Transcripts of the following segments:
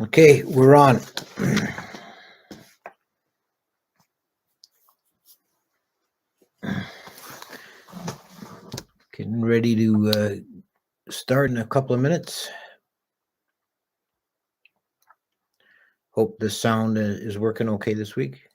Okay, we're on. Getting ready to start in a couple of minutes. Hope the sound is working okay this week.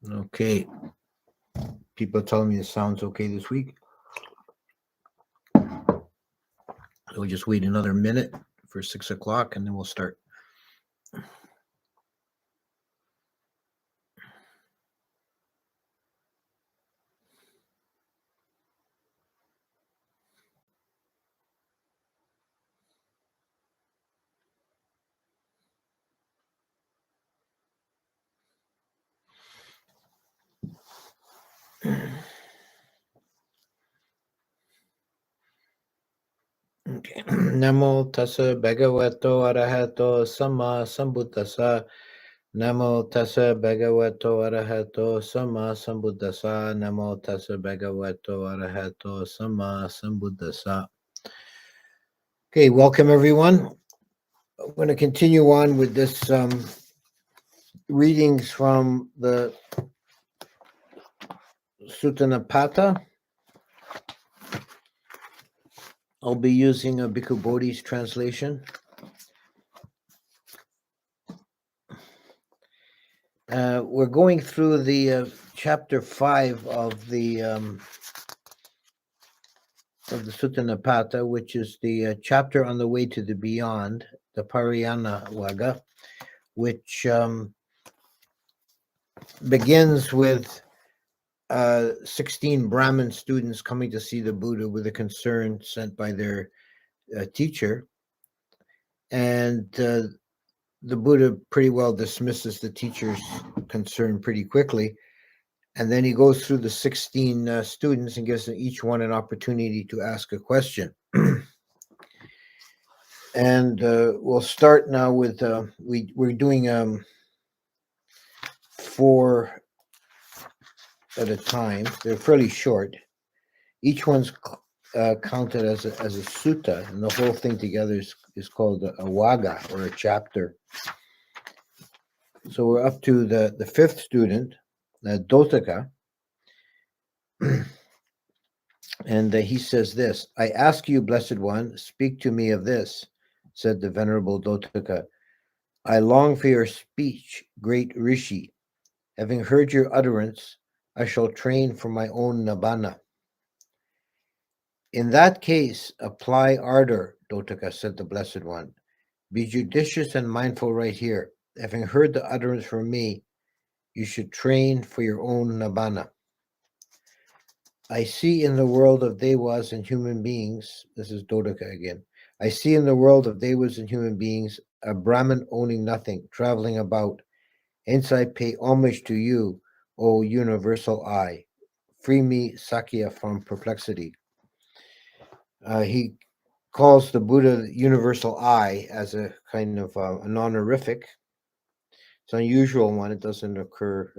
Okay. People telling me the sound's okay this week. So we'll just wait another minute for 6 o'clock and then we'll start. Okay. Namo tassa bhagavato arahato samma sambuddhassa. Namo tassa bhagavato arahato samma sambuddhassa. Namo tassa bhagavato arahato samma sambuddhassa. Okay, welcome everyone. I'm going to continue on with this readings from the Sutta Nipata. I'll be using a Bhikkhu Bodhi's translation. We're going through the chapter 5 of the Sutta Nipata, which is the chapter on the way to the beyond, the Pārāyanavagga, which begins with 16 Brahmin students coming to see the Buddha with a concern sent by their teacher. And the Buddha pretty well dismisses the teacher's concern pretty quickly. And then he goes through the 16 students and gives each one an opportunity to ask a question. And we'll start now with, we're doing 4 at a time. They're fairly short. Each one's counted as a sutta, and the whole thing together is called a wagga, or a chapter. So we're up to the 5th student, Dotaka, and he says this: "I ask you, Blessed One, speak to me of this," said the Venerable Dotaka. "I long for your speech, great Rishi. Having heard your utterance, I shall train for my own nibbana." "In that case, apply ardor," Dotaka said the Blessed One. "Be judicious and mindful right here. Having heard the utterance from me, you should train for your own nibbana. I see in the world of devas and human beings," this is Dotaka again, "I see in the world of devas and human beings a Brahmin owning nothing, traveling about. Hence I pay homage to you, O universal I. Free me, Sakya, from perplexity." He calls the Buddha the universal I as a kind of an honorific. It's an unusual one. It doesn't occur,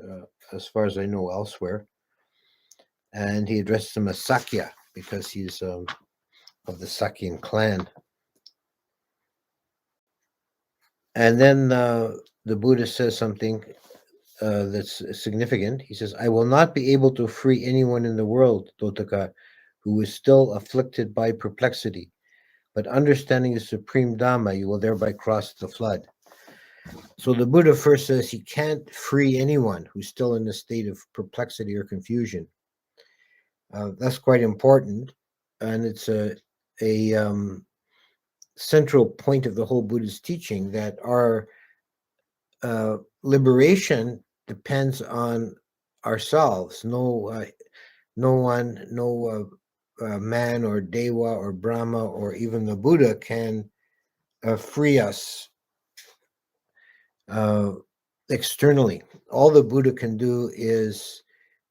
as far as I know, elsewhere. And he addresses him as Sakya because he's of the Sakyan clan. And then the Buddha says something that's significant. He says, "I will not be able to free anyone in the world, Dotaka, who is still afflicted by perplexity. But understanding the supreme Dhamma, you will thereby cross the flood." So the Buddha first says he can't free anyone who's still in a state of perplexity or confusion. That's quite important, and it's a central point of the whole Buddhist teaching, that our liberation depends on ourselves. No one, no man or Dewa or Brahma or even the Buddha can free us externally. All the Buddha can do is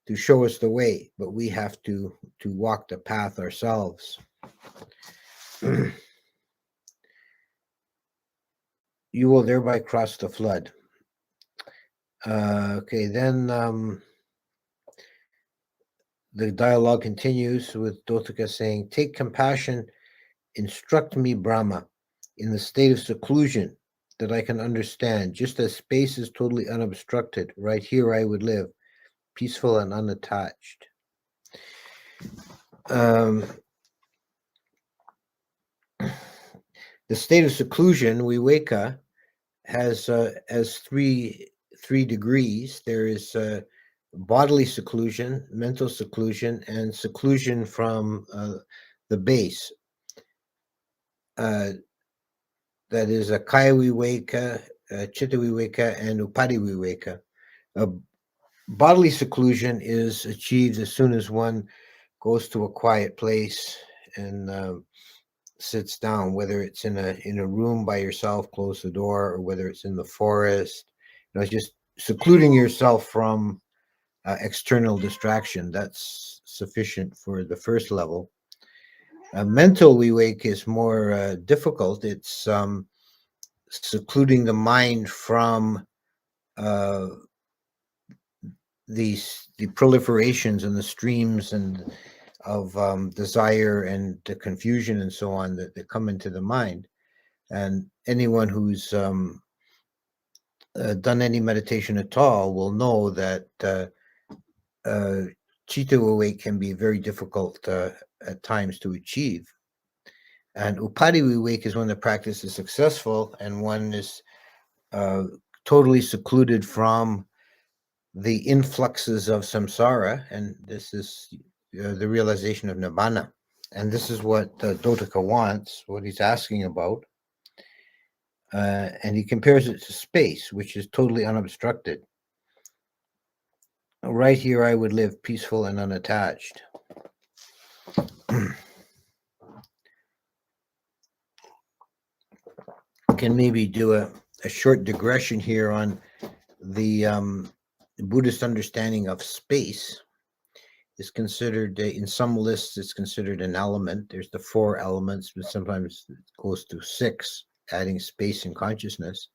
to show us the way, but we have to walk the path ourselves. You will thereby cross the flood. Okay, then the dialogue continues with Dotaka saying, "Take compassion, instruct me, Brahma, in the state of seclusion that I can understand, just as space is totally unobstructed. Right here I would live, peaceful and unattached." The state of seclusion, viveka, has three degrees. There is bodily seclusion, mental seclusion, and seclusion from the base. That is a kaya viveka, chitta viveka, and upadi viveka. Bodily seclusion is achieved as soon as one goes to a quiet place and sits down, whether it's in a room by yourself, close the door, or whether it's in the forest. It's just secluding yourself from external distraction. That's sufficient for the first level. Mental viveka is more difficult. It's secluding the mind from the proliferations and the streams and of desire and the confusion and so on that come into the mind. And anyone who's done any meditation at all will know that chitta viveka can be very difficult at times to achieve. And upadi viveka is when the practice is successful and one is totally secluded from the influxes of samsara, and this is the realization of nibbana. And this is what Dotaka wants, what he's asking about. And he compares it to space, which is totally unobstructed. Right here, I would live peaceful and unattached. Can maybe do a short digression here on the Buddhist understanding of space. Is considered in some lists, it's considered an element. There's the 4 elements, but sometimes it goes to 6, adding space and consciousness.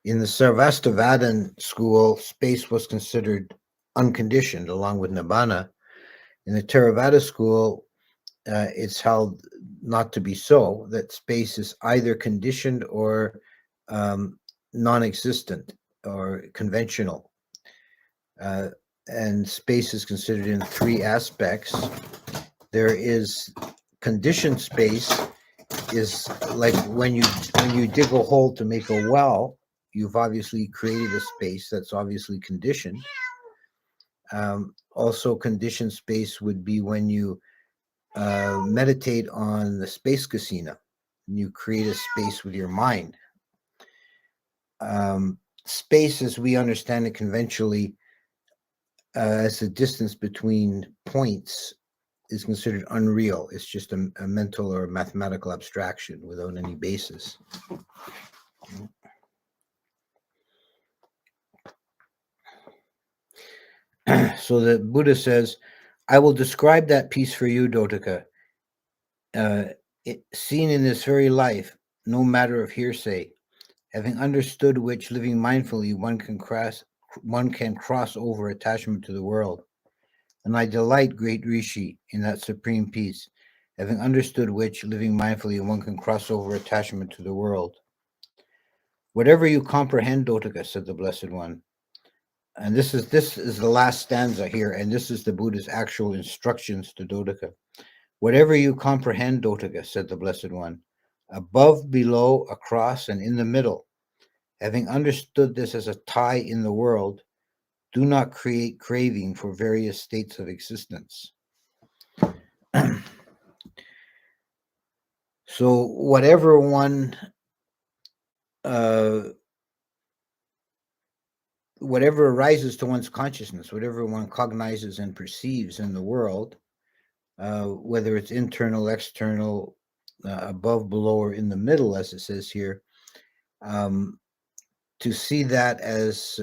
In the Sarvastivadin school, space was considered unconditioned along with nibbana. In the Theravada school, it's held not to be so, that space is either conditioned or non-existent or conventional. And space is considered in 3 aspects. There is conditioned space, is like when you dig a hole to make a well, you've obviously created a space that's obviously conditioned. Also, conditioned space would be when you meditate on the space kasina, and you create a space with your mind. Space, as we understand it conventionally, as the distance between points, is considered unreal. It's just a mental or mathematical abstraction without any basis. So the Buddha says, "I will describe that peace for you, Dotaka. Seen in this very life, no matter of hearsay, having understood which, living mindfully, one can cross over attachment to the world. And I delight, great Rishi, in that supreme peace, having understood which, living mindfully, one can cross over attachment to the world. Whatever you comprehend, Dotaka," said the Blessed One. And this is the last stanza here, and this is the Buddha's actual instructions to Dotaka. "Whatever you comprehend, Dotaka," said the Blessed One, "above, below, across, and in the middle, having understood this as a tie in the world, do not create craving for various states of existence." So whatever one whatever arises to one's consciousness, whatever one cognizes and perceives in the world, whether it's internal, external, above, below, or in the middle, as it says here, to see that as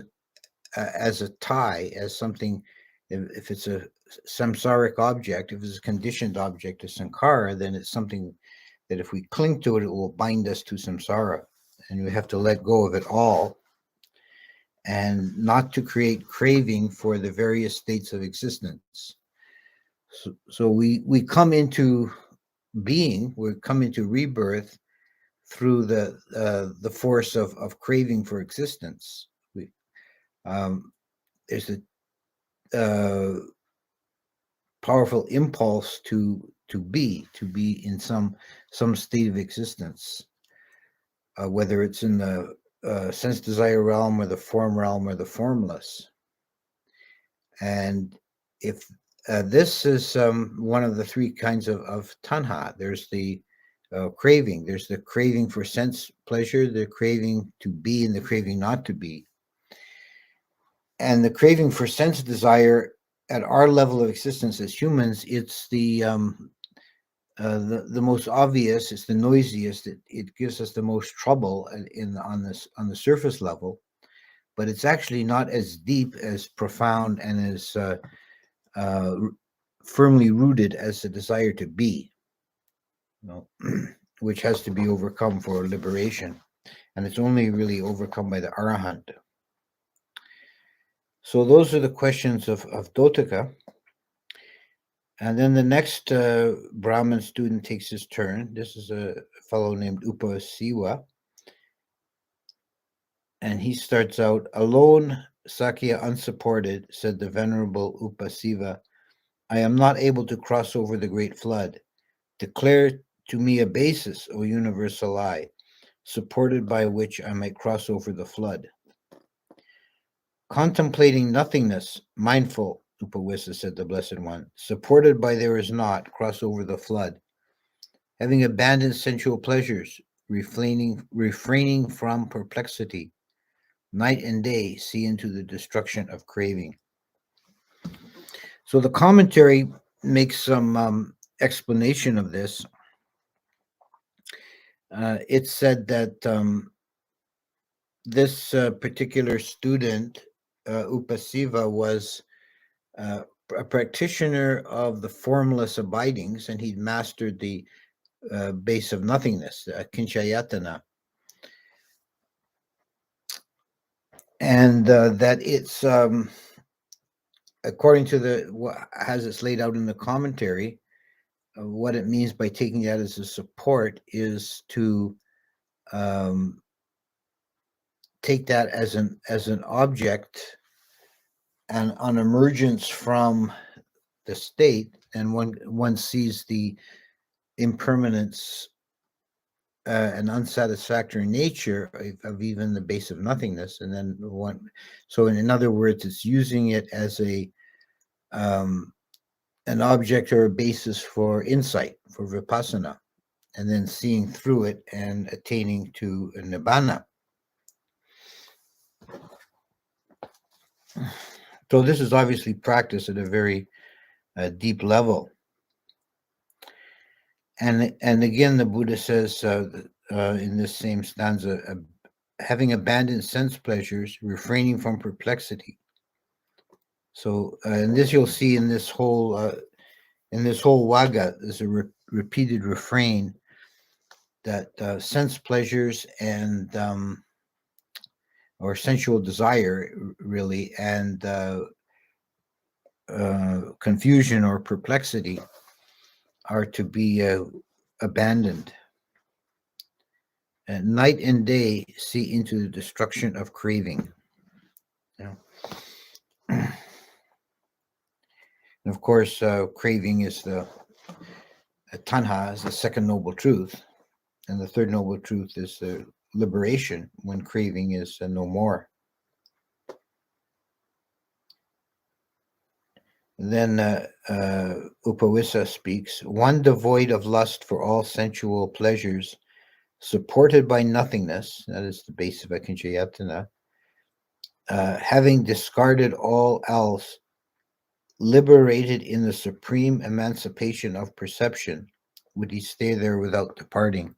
a tie, as something, if it's a samsaric object, if it's a conditioned object, a sankhara, then it's something that if we cling to it, it will bind us to samsara, and we have to let go of it all, and not to create craving for the various states of existence. So we come into being, we come into rebirth through the force of craving for existence. There's a powerful impulse to be in some state of existence, whether it's in the sense desire realm or the form realm or the formless. And if this is one of the three kinds of tanha, there's the craving. There's the craving for sense pleasure, the craving to be, and the craving not to be. And the craving for sense desire at our level of existence as humans, it's the most obvious, it's the noisiest, it gives us the most trouble on the surface level, but it's actually not as deep, as profound, and as firmly rooted as the desire to be, which has to be overcome for liberation, and it's only really overcome by the Arahant. So those are the questions of Dotaka. And then the next Brahmin student takes his turn. This is a fellow named Upasiva. And he starts out, alone, Sakya unsupported, said the venerable Upasiva, I am not able to cross over the great flood. Declare to me a basis, O universal I, supported by which I might cross over the flood. Contemplating nothingness, mindful, Upawissa, said the Blessed One, supported by there is not, cross over the flood. Having abandoned sensual pleasures, refraining from perplexity, night and day see into the destruction of craving. So the commentary makes some explanation of this. It said that this particular student, Upasiva, was a practitioner of the formless abidings, and he'd mastered the base of nothingness, kinchayatana, and that it's according to as it's laid out in the commentary, what it means by taking that as a support is to take that as an object, and on emergence from the state, and one sees the impermanence and unsatisfactory nature of even the base of nothingness, and then so in other words, it's using it as an object or a basis for insight, for vipassana, and then seeing through it and attaining to a nibbana. So this is obviously practice at a very deep level. And again, the Buddha says in this same stanza, having abandoned sense pleasures, refraining from perplexity. So, and this you'll see in this whole Vagga, there's a repeated refrain that sense pleasures and or sensual desire, really, and confusion or perplexity are to be abandoned. And night and day see into the destruction of craving. And of course, craving is the tanha, is the second noble truth, and the third noble truth is the liberation when craving is no more. Then Upawissa speaks, one devoid of lust for all sensual pleasures, supported by nothingness, that is the base of akinchayatana, having discarded all else, liberated in the supreme emancipation of perception, would he stay there without departing?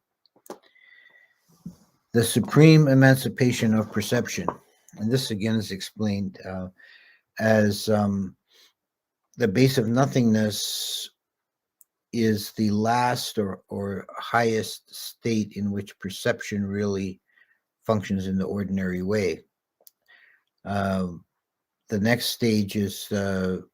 The supreme emancipation of perception, and this again is explained as the base of nothingness is the last or highest state in which perception really functions in the ordinary way. The next stage is the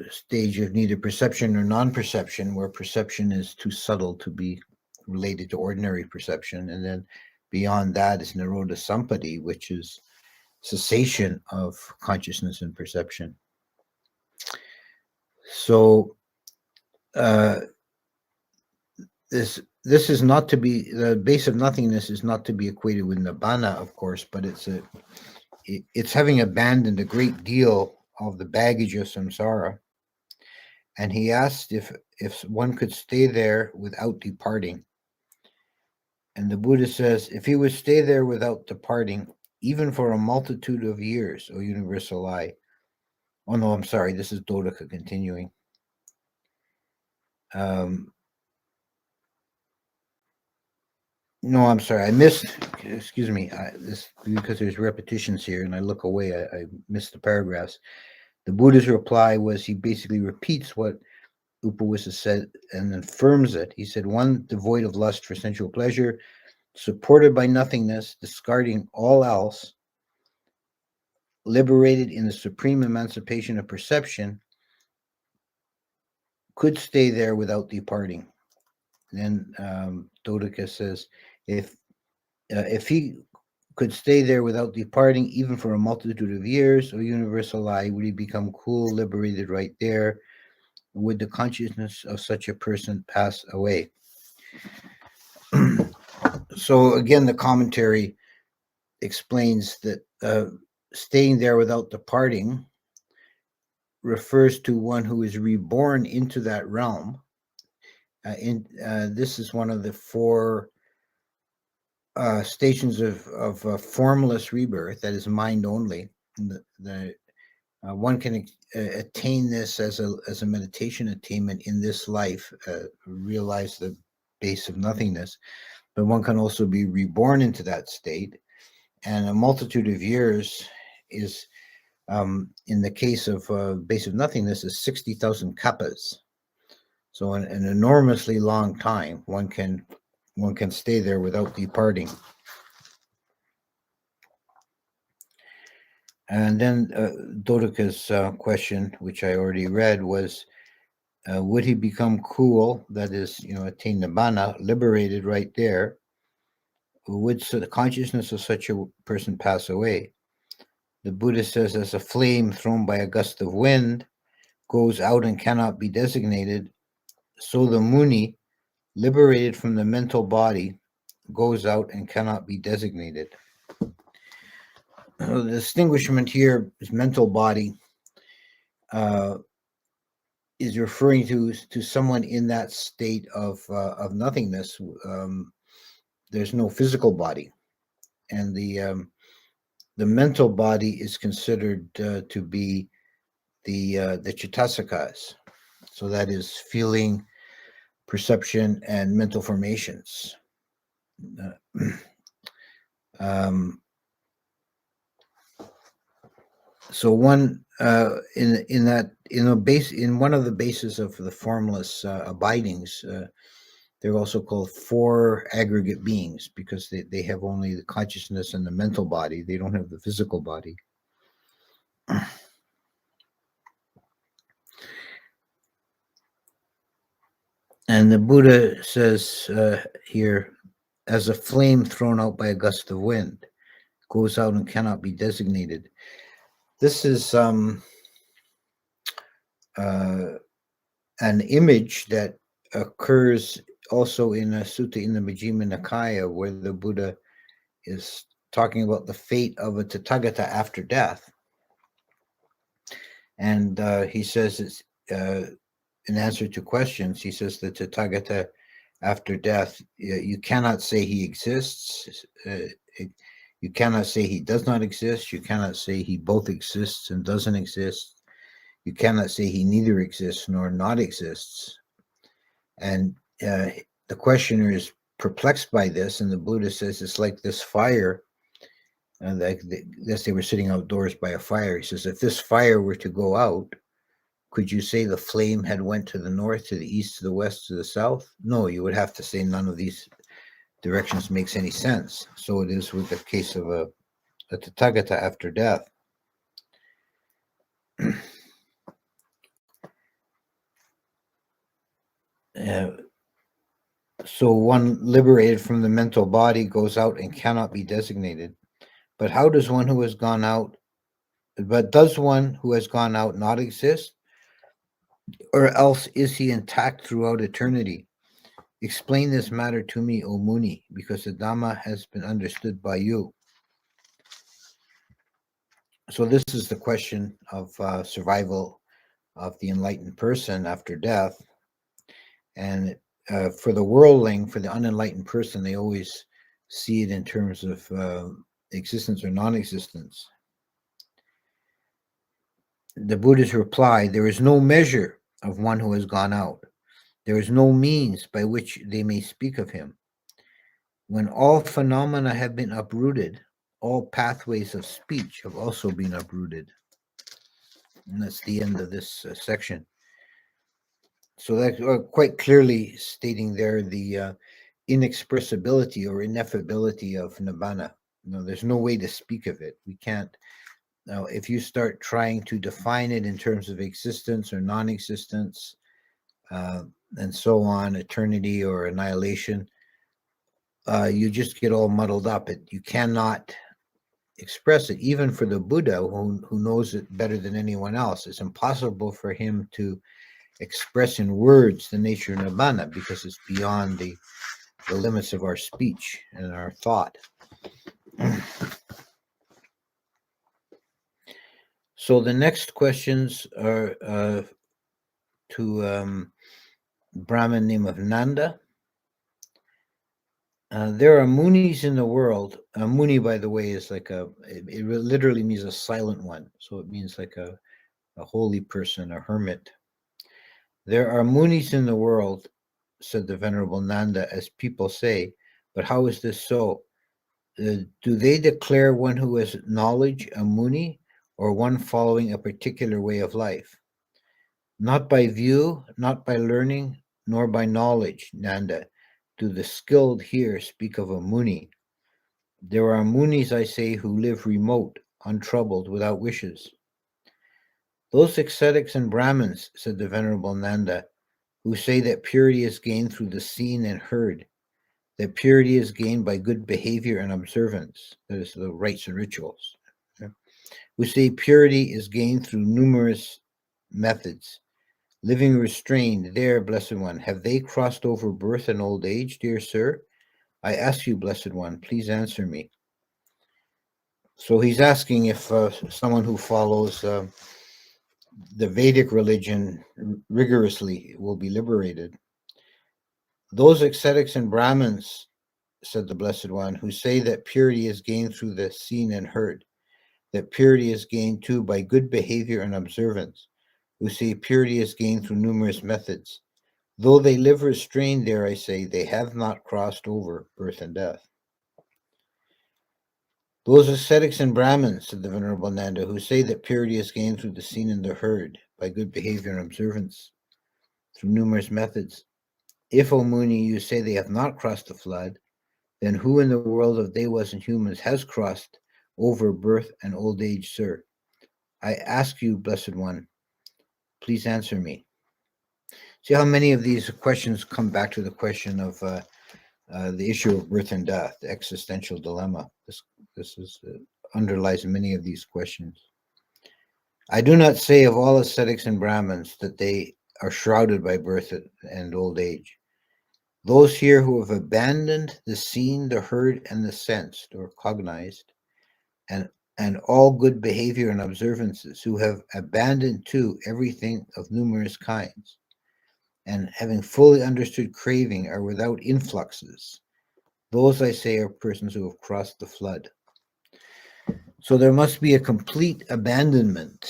stage of neither perception or non-perception, where perception is too subtle to be related to ordinary perception. And then beyond that is Nirodha Sampati, which is cessation of consciousness and perception. So this is not to be, the base of nothingness is not to be equated with nibbana, of course, but it's having abandoned a great deal of the baggage of samsara. And he asked if one could stay there without departing. And the Buddha says, if he would stay there without departing, even for a multitude of years, O universal I. Oh no, I'm sorry, this is Dodaka continuing. No, I'm sorry, I missed, excuse me, this because there's repetitions here and I look away, I missed the paragraphs. The Buddha's reply was, he basically repeats what Upawissa said and affirms it. He said, one devoid of lust for sensual pleasure, supported by nothingness, discarding all else, liberated in the supreme emancipation of perception, could stay there without departing. Then Dodaka says, if he could stay there without departing, even for a multitude of years, O universal I, would he become cool, liberated right there? Would the consciousness of such a person pass away? So again, the commentary explains that staying there without departing refers to one who is reborn into that realm. This is one of the four stations of formless rebirth, that is mind only. One can attain this as a meditation attainment in this life, realize the base of nothingness, but one can also be reborn into that state. And a multitude of years is, in the case of base of nothingness, is 60,000 kappas. So an enormously long time. One can stay there without departing. And then Dodaka's question, which I already read, was, would he become cool, that is, attain nibbana, liberated right there? Would the consciousness of such a person pass away? The Buddha says, as a flame thrown by a gust of wind goes out and cannot be designated, so the Muni, liberated from the mental body, goes out and cannot be designated. The distinguishment here is mental body is referring to someone in that state of nothingness. There's no physical body, and the mental body is considered to be the Chaitasicas. So that is feeling, perception, and mental formations. So one in one of the bases of the formless abidings, they're also called four aggregate beings, because they have only the consciousness and the mental body. They don't have the physical body. And the Buddha says here, as a flame thrown out by a gust of wind, goes out and cannot be designated. This is an image that occurs also in a sutta in the Majjhima Nikaya, where the Buddha is talking about the fate of a Tathagata after death. And he says, it's in answer to questions, he says the Tathagata after death, you cannot say he exists. You cannot say he does not exist. You cannot say he both exists and doesn't exist. You cannot say he neither exists nor not exists. And the questioner is perplexed by this, and the Buddha says it's like this fire. And I guess they were sitting outdoors by a fire. He says, if this fire were to go out, could you say the flame had went to the north, to the east, to the west, to the south? No, you would have to say none of these directions makes any sense. So it is with the case of a Tathagata after death. So one liberated from the mental body goes out and cannot be designated. But how does one who has gone out, but does one who has gone out not exist? Or else is he intact throughout eternity? Explain this matter to me, O Muni, because the Dhamma has been understood by you. So this is the question of survival of the enlightened person after death. And for the worldling, for the unenlightened person, they always see it in terms of existence or non-existence. The Buddha's reply, there is no measure of one who has gone out. There is no means by which they may speak of him. When all phenomena have been uprooted, all pathways of speech have also been uprooted. And that's the end of this section. So that's quite clearly stating there the inexpressibility or ineffability of nibbana. There's no way to speak of it. We can't. Now, if you start trying to define it in terms of existence or non-existence, and so on, eternity or annihilation, you just get all muddled up. You cannot express it, even for the Buddha, who knows it better than anyone else. It's impossible for him to express in words the nature of nibbana because it's beyond the limits of our speech and our thought. So the next questions are to Brahmin name of Nanda. There are munis in the world. A muni, by the way, is like it literally means a silent one. So it means like a holy person, a hermit. There are munis in the world, said the Venerable Nanda, as people say, but how is this so? Do they declare one who has knowledge a muni, or one following a particular way of life? Not by view, not by learning, nor by knowledge, Nanda, do the skilled here speak of a muni. There are munis, I say, who live remote, untroubled, without wishes. Those ascetics and Brahmins, said the Venerable Nanda, who say that purity is gained through the seen and heard, that purity is gained by good behavior and observance, that is, the rites and rituals, who say purity is gained through numerous methods, living restrained, there, Blessed One, have they crossed over birth and old age, dear sir? I ask you, Blessed One, please answer me. So he's asking if someone who follows the Vedic religion rigorously will be liberated. Those ascetics and Brahmins, said the Blessed One, who say that purity is gained through the seen and heard, that purity is gained too by good behavior and observance, who say purity is gained through numerous methods. Though they live restrained there, I say, they have not crossed over birth and death. Those ascetics and Brahmins, said the Venerable Nanda, who say that purity is gained through the seen and the heard, by good behavior and observance, through numerous methods. If, O Muni, you say they have not crossed the flood, then who in the world of Devas and humans has crossed over birth and old age, sir? I ask you, Blessed One, please answer me. See how many of these questions come back to the question of the issue of birth and death, the existential dilemma. This is underlies many of these questions. I do not say of all ascetics and Brahmins that they are shrouded by birth and old age. Those here who have abandoned the seen, the heard, and the sensed, or cognized, and all good behavior and observances, who have abandoned too everything of numerous kinds, and having fully understood craving are without influxes. Those, I say, are persons who have crossed the flood. So there must be a complete abandonment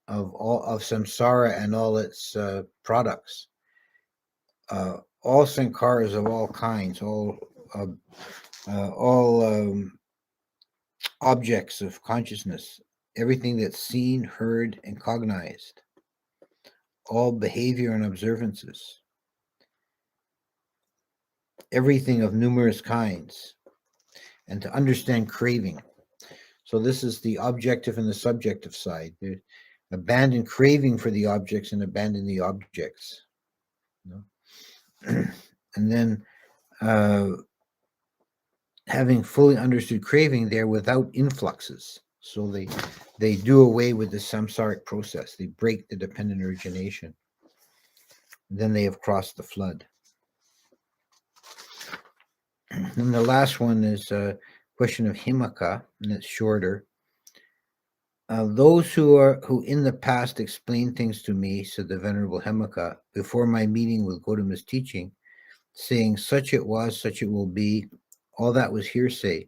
of all of samsara and all its products, all sankharas of all kinds, uh, all objects of consciousness, everything that's seen, heard, and cognized, all behavior and observances, everything of numerous kinds, and to understand craving. So this is the objective and the subjective side. Abandon craving for the objects and abandon the objects. You know? And then having fully understood craving, they're without influxes. So they do away with the samsaric process. They break the dependent origination. And then they have crossed the flood. And the last one is a question of himaka, and it's shorter. Those who in the past explained things to me, said the Venerable Hemaka, before my meeting with Gotama's teaching, saying such it was, such it will be, all that was hearsay,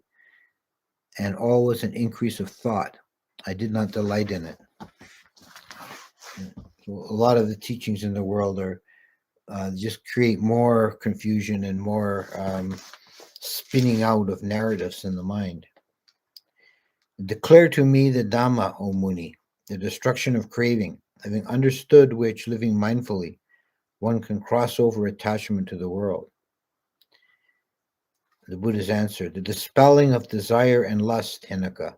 and all was an increase of thought. I did not delight in it. So a lot of the teachings in the world are just create more confusion and more spinning out of narratives in the mind. Declare to me the Dhamma, O Muni, the destruction of craving, having understood which, living mindfully, one can cross over attachment to the world. The Buddha's answer, the dispelling of desire and lust, Henaka,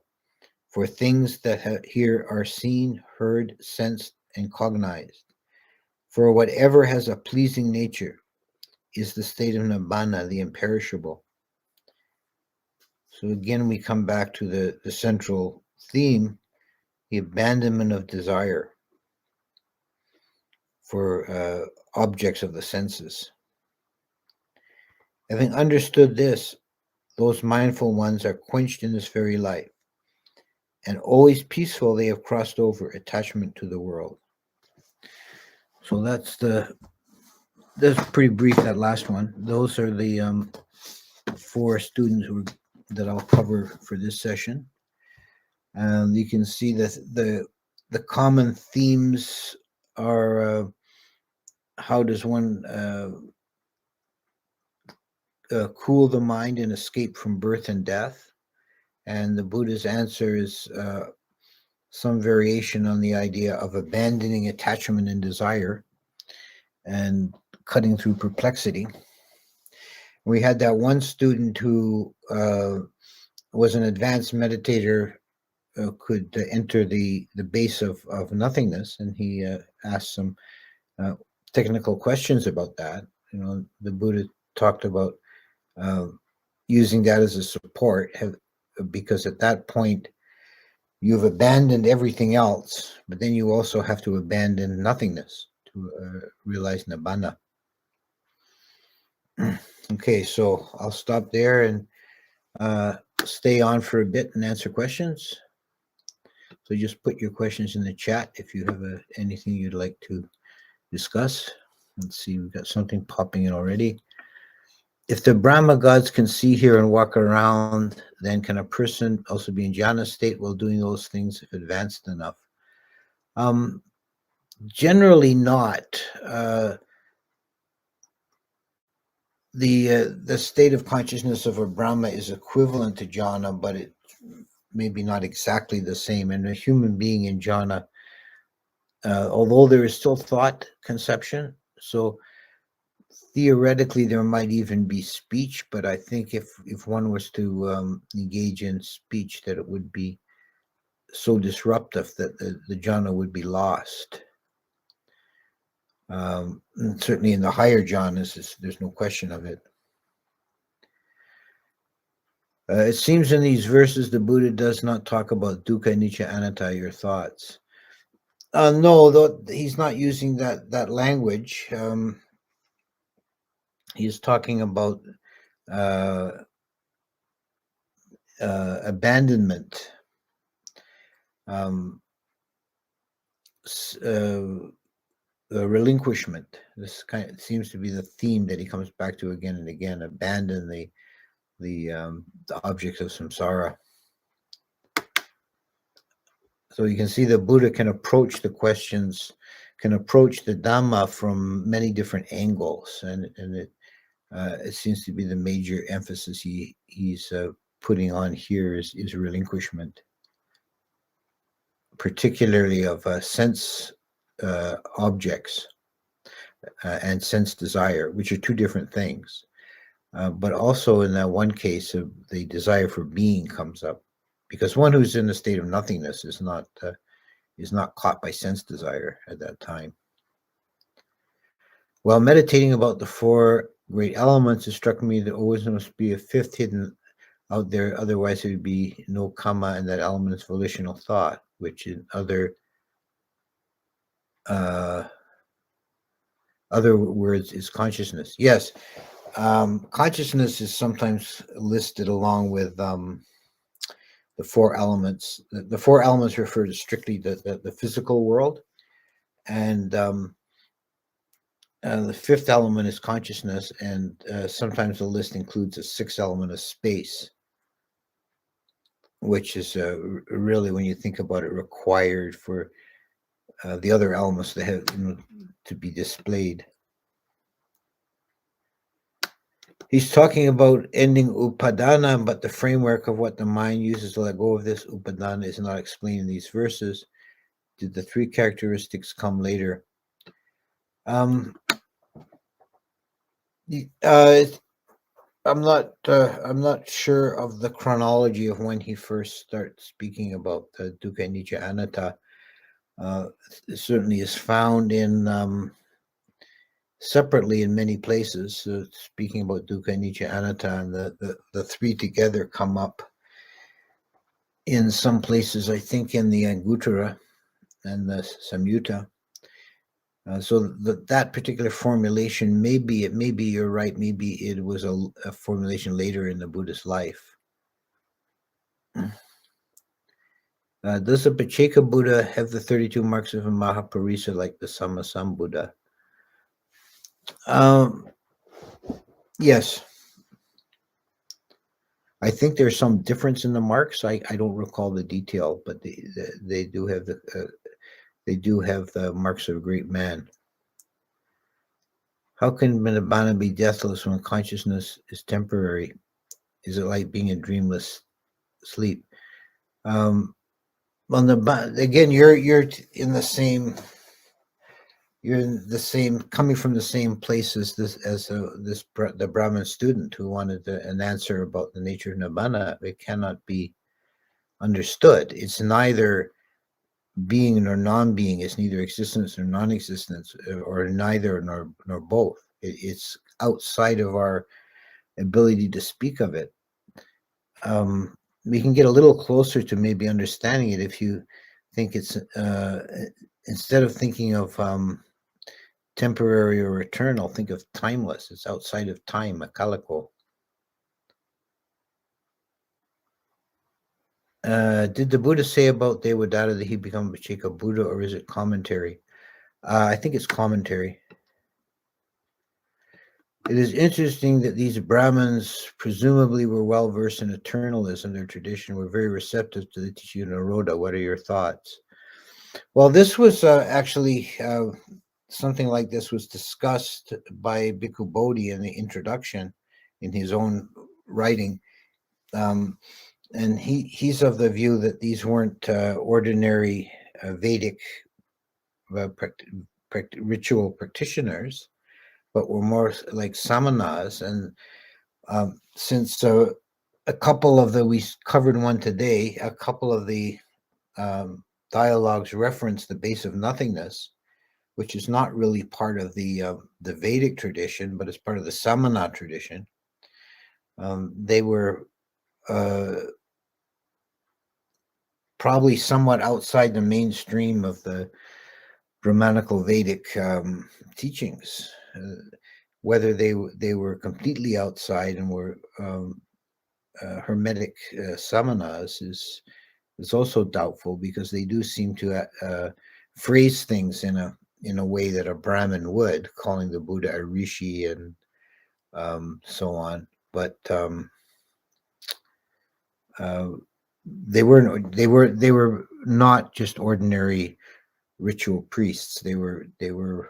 for things that here are seen, heard, sensed, and cognized. For whatever has a pleasing nature is the state of Nibbana, the imperishable. So again, we come back to the central theme, the abandonment of desire for objects of the senses. Having understood this, those mindful ones are quenched in this very life, and always peaceful they have crossed over attachment to the world. So that's pretty brief, that last one. Those are the 4 students that I'll cover for this session. And you can see that the common themes are how does one cool the mind and escape from birth and death? And the Buddha's answer is some variation on the idea of abandoning attachment and desire and cutting through perplexity. We had that one student who was an advanced meditator, could enter the base of nothingness, and he asked some technical questions about that. You know, the Buddha talked about using that as a support, because at that point you've abandoned everything else, but then you also have to abandon nothingness to realize Nibbana. Okay, so I'll stop there and stay on for a bit and answer questions. So just put your questions in the chat if you have anything you'd like to discuss. Let's see, we've got something popping in already. If the Brahma gods can see, hear, and walk around, then can a person also be in jhana state while doing those things if advanced enough? Generally not. The state of consciousness of a Brahma is equivalent to jhana, but it maybe not exactly the same. And a human being in jhana, although there is still thought conception, so theoretically there might even be speech, but I think if one was to engage in speech, that it would be so disruptive that the jhana would be lost. Certainly in the higher jhanas, there's no question of it. It seems in these verses the Buddha does not talk about dukkha, anicca, anatta. Your thoughts? No, though he's not using that language. He's talking about abandonment, relinquishment. This seems to be the theme that he comes back to again and again. Abandon the objects of samsara. So you can see the Buddha can approach the questions, can approach the Dhamma from many different angles, and it seems to be the major emphasis he's putting on here is relinquishment, particularly of sense objects and sense desire, which are two different things. But also in that one case, the desire for being comes up, because one who's in a state of nothingness is not caught by sense desire at that time. While meditating about the four great elements, it struck me that always must be a fifth hidden out there, otherwise it would be no karma, and that element is volitional thought, which in other words is consciousness. Yes, consciousness is sometimes listed along with the four elements. The four elements refer to strictly the physical world, and the fifth element is consciousness, and sometimes the list includes a sixth element of space, which is really, when you think about it, required for the other elements to have to be displayed. He's talking about ending upadana, but the framework of what the mind uses to let go of this upadana is not explained in these verses. Did the three characteristics come later? I'm not sure of the chronology of when he first starts speaking about the dukkha, anicca, anatta. It certainly is found in separately in many places. Speaking about dukkha, anicca, anatta, and the three together come up in some places. I think in the Anguttara and the Samyutta. So that particular formulation, maybe you're right. Maybe it was a formulation later in the Buddhist life. Does the Pacceka Buddha have the 32 marks of a Mahaparisa like the Sammasambuddha? Yes. I think there's some difference in the marks. I don't recall the detail, but they do have the marks of a great man. How can Nibbana be deathless when consciousness is temporary? Is it like being in dreamless sleep? Well, again, you're in the same. You're in the same, coming from the same place as the Brahmin student who wanted an answer about the nature of Nibbana. It cannot be understood. It's neither being nor non-being. It's neither existence nor non-existence, or neither nor both. It's outside of our ability to speak of it. We can get a little closer to maybe understanding it if you think it's instead of thinking of temporary or eternal, think of timeless. It's outside of time, akaliko. Did the Buddha say about Devadatta that he become a Pacceka Buddha, or is it commentary? I think it's commentary. It is interesting that these Brahmins presumably were well versed in eternalism. Their tradition were very receptive to the teaching of Naroda. What are your thoughts? Well, this was actually something like this was discussed by Bhikkhu Bodhi in the introduction in his own writing. And he's of the view that these weren't ordinary Vedic ritual practitioners, but were more like samanas. And since a couple of we covered one today, a couple of the dialogues reference the base of nothingness, which is not really part of the Vedic tradition, but it's part of the samana tradition. They were probably somewhat outside the mainstream of the Brahmanical Vedic teachings. Whether they were completely outside and were Hermetic samanas is also doubtful, because they do seem to phrase things in a way that a Brahmin would, calling the Buddha a rishi and so on. But they were not just ordinary ritual priests. They were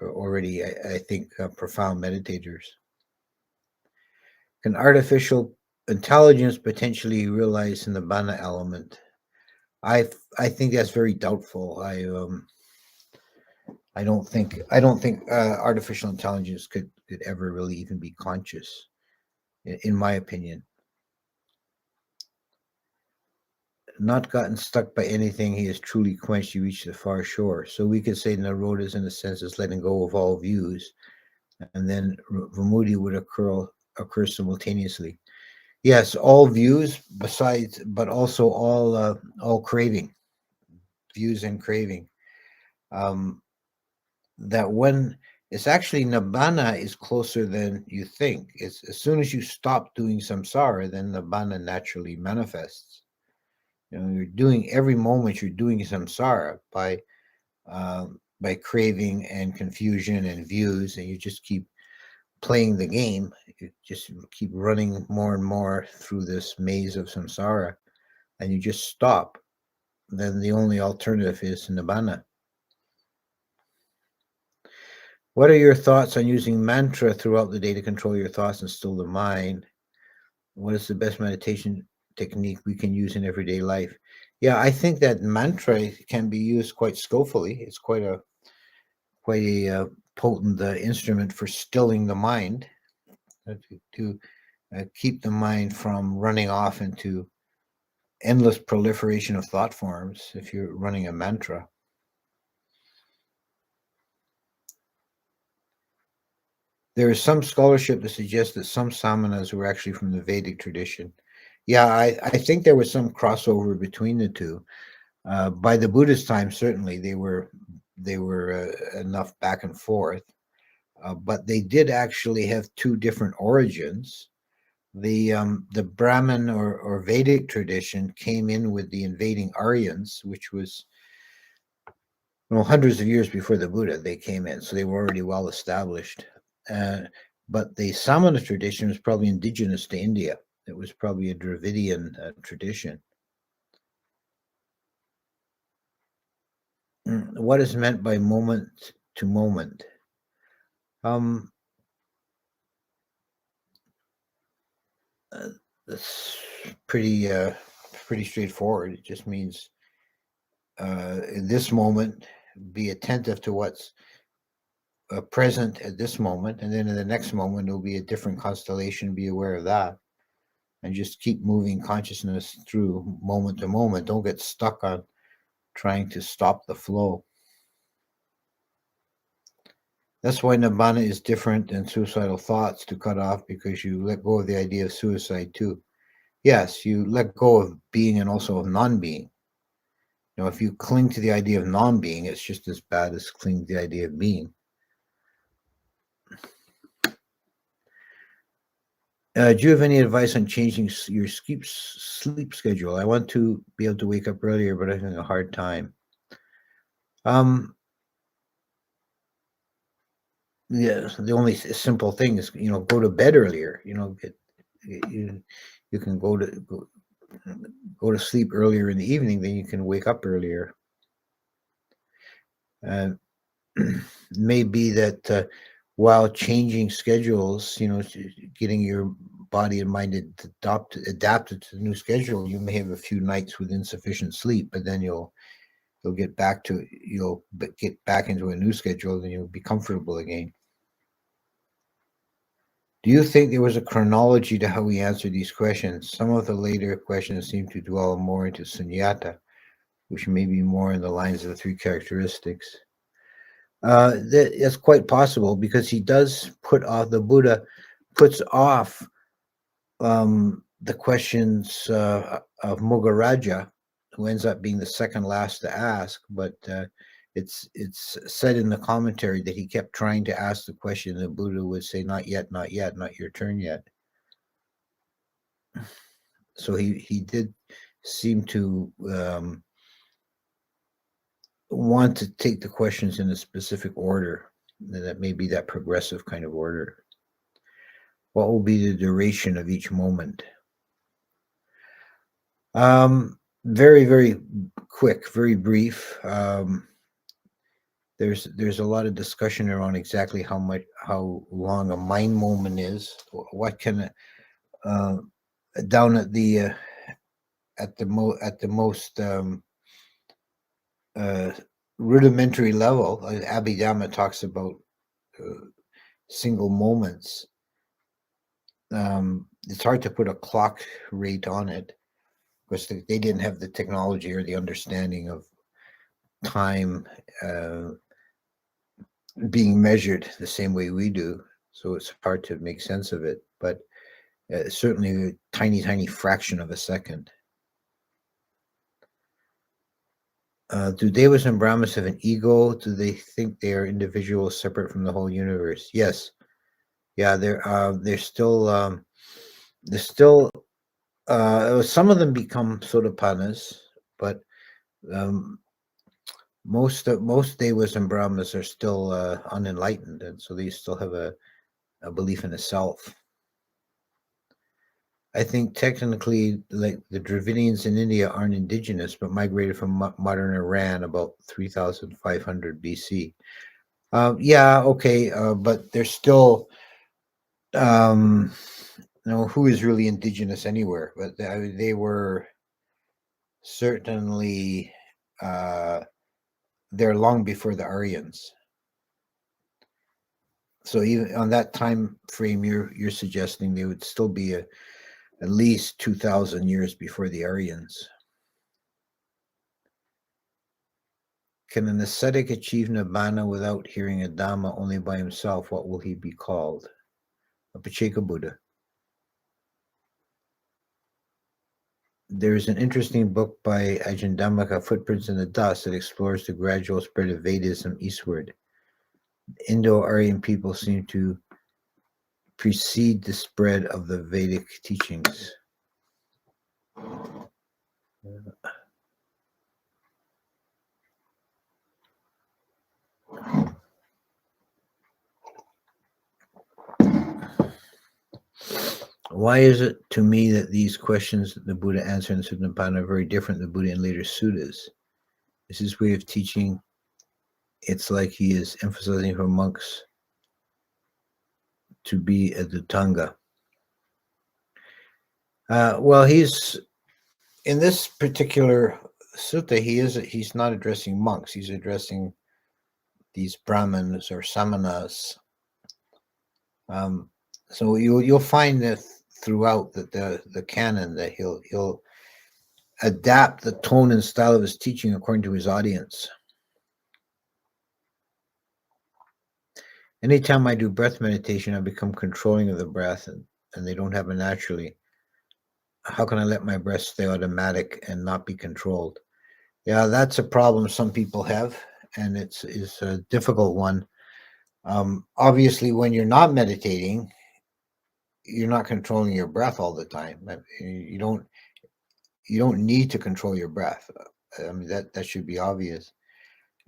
already, I think, profound meditators. Can artificial intelligence potentially realize in the Nibbana element? I think that's very doubtful. I don't think artificial intelligence could ever really even be conscious, in my opinion. Not gotten stuck by anything, he is truly quenched, he reached the far shore. So we could say Narodas, in a sense, is letting go of all views, and then Vimutti would occur simultaneously. Yes, all views, besides, but also all craving, views and craving. Um, that when it's actually Nibbana is closer than you think. It's as soon as you stop doing samsara, then Nibbana naturally manifests. You're doing every moment you're doing samsara by craving and confusion and views, and you just keep playing the game. You just keep running more and more through this maze of samsara, and you just stop. Then the only alternative is Nibbana. What are your thoughts on using mantra throughout the day to control your thoughts and still the mind? What is the best meditation technique we can use in everyday life? Yeah, I think that mantra can be used quite skillfully. It's quite a potent instrument for stilling the mind, to keep the mind from running off into endless proliferation of thought forms if you're running a mantra. There is some scholarship that suggests that some samanas were actually from the Vedic tradition. Yeah, I think there was some crossover between the two. By the Buddhist time, certainly they were enough back and forth, but they did actually have two different origins. The Brahmin or Vedic tradition came in with the invading Aryans, which was hundreds of years before the Buddha. They came in, so they were already well established. Uh, but the Samana tradition was probably indigenous to India. It was probably a Dravidian tradition. What is meant by moment to moment? Um, that's pretty straightforward. It just means in this moment, be attentive to what's present at this moment, and then in the next moment, there'll be a different constellation. Be aware of that, and just keep moving consciousness through moment to moment. Don't get stuck on trying to stop the flow. That's why Nibbana is different than suicidal thoughts to cut off, because you let go of the idea of suicide too. Yes, you let go of being and also of non-being. If you cling to the idea of non-being, it's just as bad as clinging to the idea of being. Do you have any advice on changing your sleep schedule? I want to be able to wake up earlier, but I'm having a hard time. Yeah, the only simple thing is, go to bed earlier. You can go to sleep earlier in the evening, then you can wake up earlier. Maybe that while changing schedules, getting your body and mind adapted to the new schedule, you may have a few nights with insufficient sleep, but then you'll get back into a new schedule, and you'll be comfortable again. Do you think there was a chronology to how we answered these questions? Some of the later questions seem to dwell more into sunyata, which may be more in the lines of the three characteristics. That's quite possible, because the Buddha puts off the questions of Mogaraja, who ends up being the second last to ask, but it's said in the commentary that he kept trying to ask the question, and the Buddha would say, not yet, not yet, not your turn yet. So he did seem to want to take the questions in a specific order, and that may be that progressive kind of order. What will be the duration of each moment? Very, very quick, very brief. There's a lot of discussion around exactly how long a mind moment is. What can uh, down at the most uh, rudimentary level. Abhidhamma talks about uh, single moments. It's hard to put a clock rate on it because they didn't have the technology or the understanding of time being measured the same way we do. So it's hard to make sense of it. But certainly a tiny, tiny fraction of a second. Do Devas and Brahmas have an ego? Do they think they are individuals separate from the whole universe? Yes. Yeah, they're still some of them become sotapannas, but um, most Devas and Brahmas are still unenlightened, and so they still have a belief in a self. I think technically, like the Dravidians in India aren't indigenous, but migrated from modern Iran about 3,500 BC. Yeah, okay, but they're still, um, who is really indigenous anywhere? But they were certainly there long before the Aryans. So even on that time frame, you're suggesting they would still be at least 2,000 years before the Aryans. Can an ascetic achieve nibbana without hearing a Dhamma only by himself? What will he be called? A Pacheka Buddha. There's an interesting book by Ajahn Dhammaka, Footprints in the Dust, that explores the gradual spread of Vedism eastward. Indo-Aryan people seem to precede the spread of the Vedic teachings. Why is it to me that these questions that the Buddha answered in Sutta Nibbana are very different than the Buddha in later suttas? Is his way of teaching, it's like he is emphasizing for monks to be a Dutanga. Well, he's in this particular sutta. He's not addressing monks. He's addressing these Brahmins or Samanas. So you'll find that throughout the canon that he'll adapt the tone and style of his teaching according to his audience. Anytime I do breath meditation, I become controlling of the breath, and they don't happen naturally. How can I let my breath stay automatic and not be controlled? Yeah, that's a problem some people have, and it's a difficult one. Obviously, when you're not meditating, you're not controlling your breath all the time. You don't need to control your breath. I mean, that should be obvious.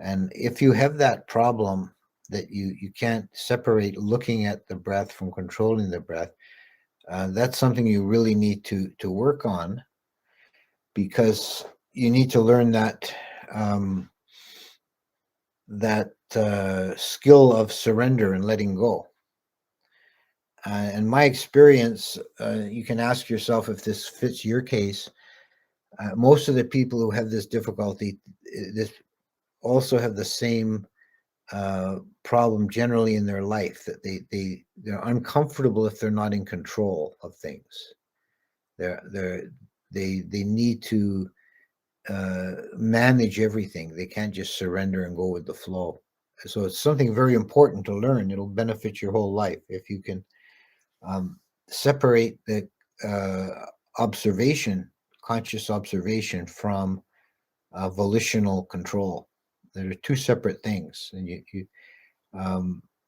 And if you have that problem that you can't separate looking at the breath from controlling the breath, that's something you really need to work on, because you need to learn that skill of surrender and letting go. In my experience, you can ask yourself if this fits your case. Most of the people who have this difficulty, this also have the same problem generally in their life, that they're uncomfortable if they're not in control of things. They need to manage everything. They can't just surrender and go with the flow. So it's something very important to learn. It'll benefit your whole life if you can separate the conscious observation, from volitional control. There are two separate things, and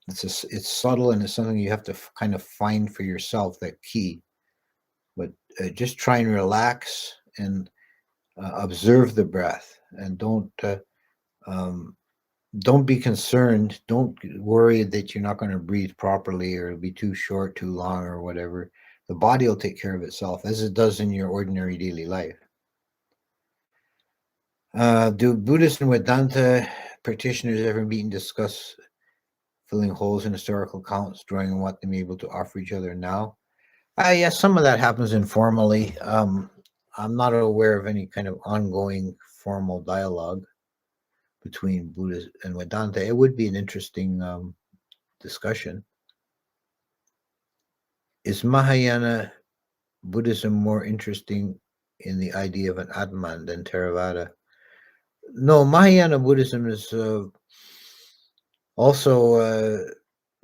it's subtle, and it's something you have to kind of find for yourself, that key. But just try and relax and observe the breath, and don't be concerned. Don't worry that you're not going to breathe properly, or it'll be too short, too long, or whatever. The body will take care of itself, as it does in your ordinary daily life. Do Buddhist and Vedanta practitioners ever meet and discuss filling holes in historical accounts, drawing on what they may be able to offer each other now? Yes, some of that happens informally. I'm not aware of any kind of ongoing formal dialogue between Buddha and Vedanta. It would be an interesting discussion. Is Mahayana Buddhism more interesting in the idea of an Atman than Theravada? No, Mahayana Buddhism is also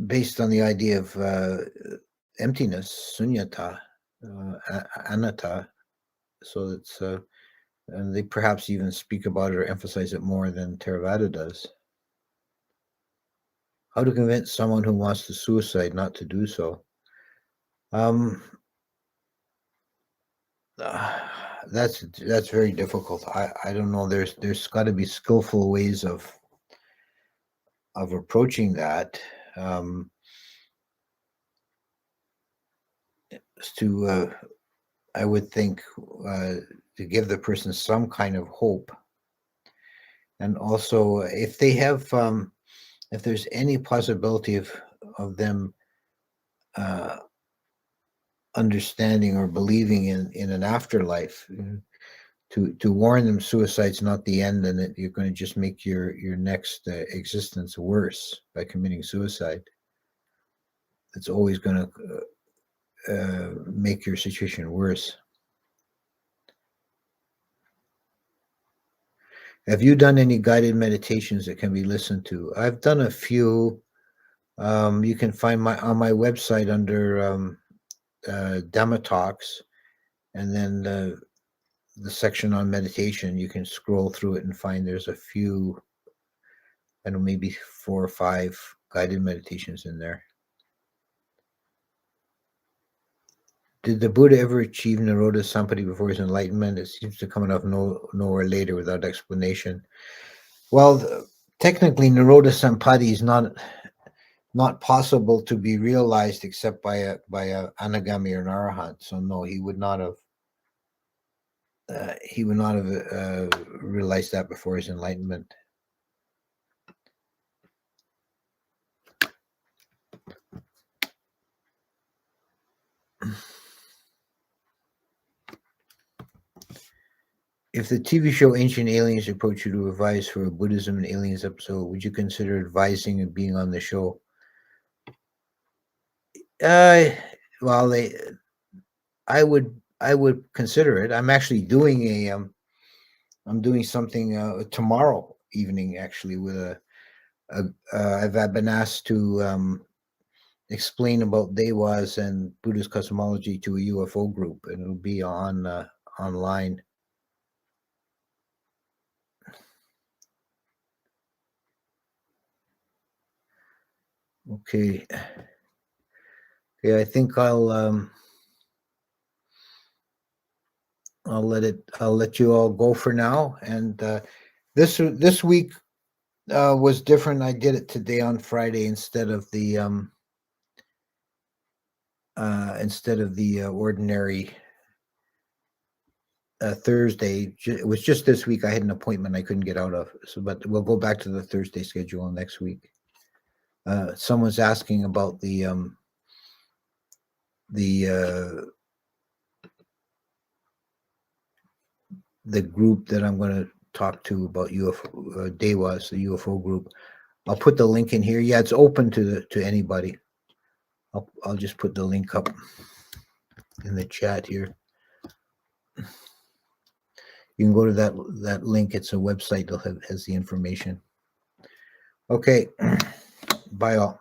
based on the idea of emptiness, sunyata, anatta. So it's and they perhaps even speak about it or emphasize it more than Theravada does. How to convince someone who wants to suicide not to do so? That's very difficult. I don't know. There's got to be skillful ways of approaching that. To I would think to give the person some kind of hope, and also if they have if there's any possibility of them understanding or believing in an afterlife, to warn them suicide's not the end, and that you're going to just make your next existence worse by committing suicide. It's always going to make your situation worse. Have you done any guided meditations that can be listened to? I've done a few. You can find on my website under Dhamma Talks, and then the section on meditation. You can scroll through it and find there's a few, I don't know, maybe 4 or 5 guided meditations in there. Did the Buddha ever achieve Nirodha Sampati before his enlightenment? It seems to come out of nowhere later without explanation. Well, technically, Nirodha Sampati is not possible to be realized except by a anagami or an arahant. So no, he would not have realized that before his enlightenment. If the TV show Ancient Aliens approached you to advise for a Buddhism and Aliens episode, would you consider advising and being on the show? Well, I would consider it. I'm actually doing I'm doing something tomorrow evening, actually, with I've been asked to explain about Dewas and Buddhist cosmology to a UFO group, and it'll be on online. Okay. Okay, I think I'll let you all go for now. And this week was different. I did it today on Friday instead of the ordinary Thursday. It was just this week. I had an appointment I couldn't get out of. So, but we'll go back to the Thursday schedule next week. Someone's asking about the group that I'm going to talk to about UFO Dewas, the UFO group. I'll put the link in here. Yeah, it's open to anybody. I'll just put the link up in the chat here. You can go to that link. It's a website that has the information. Okay. Bye all.